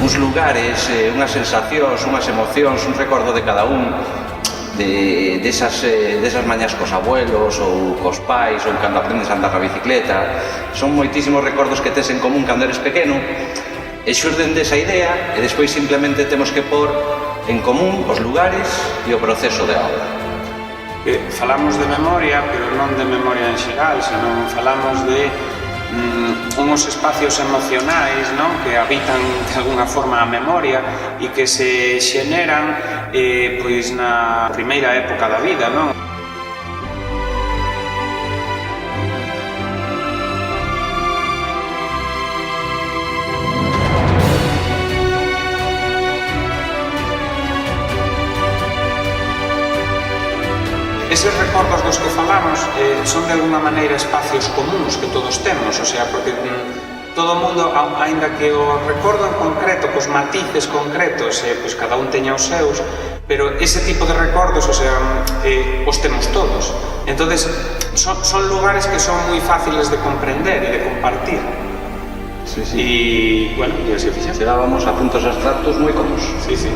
uns lugares, unhas sensacións, unhas emocións, un recordo de cada un, desas mañas cos abuelos ou cos pais ou cando aprendes a andar na bicicleta. Son moitísimos recordos que tes en común cando eres pequeno e xurden desa idea e despois simplemente temos que pôr en común os lugares e o proceso de obra. Falamos de memoria, pero non de memoria en xeral, senón falamos de unhos espacios emocionais, non? Que habitan de alguna forma a memoria e que se xeneran pois na primeira época da vida, non? Eses recordos dos que falamos son de alguna maneira espacios comuns que todos temos, o sea, porque todo o mundo, aínda que o recordo en concreto, cos matices concretos, pois cada un teña os seus, pero ese tipo de recordos, o sea, os temos todos. Entonces, son lugares que son moi fáciles de comprender e de compartir. Sí, sí. E, bueno, e así o fixemos. Chegábamos a puntos abstractos moi comos. Sí, sí.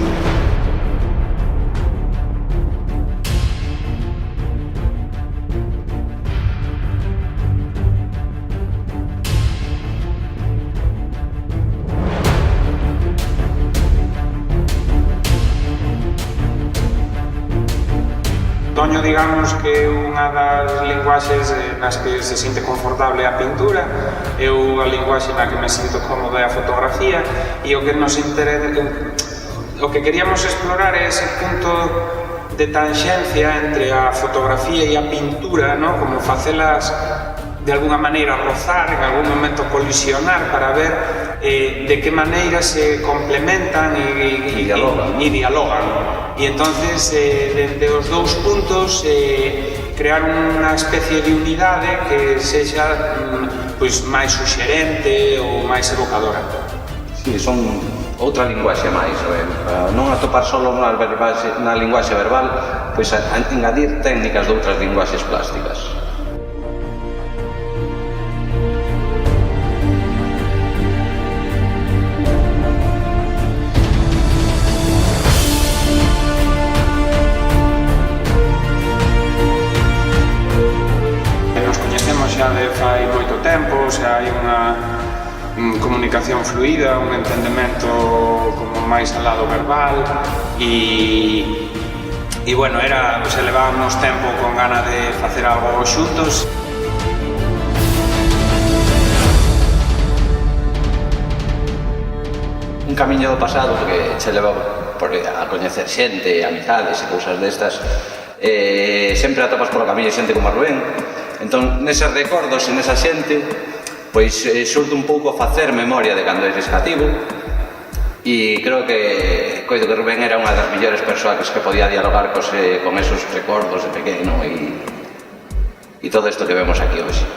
Toño, digamos que unha das linguaxes nas que se sinte confortable a pintura, eu a linguaxe na que me sinto cómodo é a fotografía, e o que nos interesa, o que queríamos explorar é ese punto de tanxencia entre a fotografía e a pintura, ¿no? Como facelas de alguna maneira rozar, en algún momento colisionar para ver de que maneira se complementan e dialogan. E entonces, dende os dous puntos, crear unha especie de unidade que sexa pois, máis suxerente ou máis evocadora. Sí, son outra linguaxe máis, non atopar só na linguaxe verbal, pois engadir técnicas de outras linguaxes plásticas. Xa de fai moito tempo, xa hai unha comunicación fluida, un entendemento como máis al lado verbal e bueno, levábamos tempo con gana de facer algo xuntos. Un camiño do pasado que che leva a coñecer xente, amizades e cousas destas, sempre atopas polo camiño xente como a Rubén. Entón, neses recordos e nesa xente, pois xurde un pouco facer memoria de cando eres cativo e creo que coido que Rubén era unha das millores persoas que podía dialogar con esos recordos de pequeno e todo isto que vemos aquí hoxe.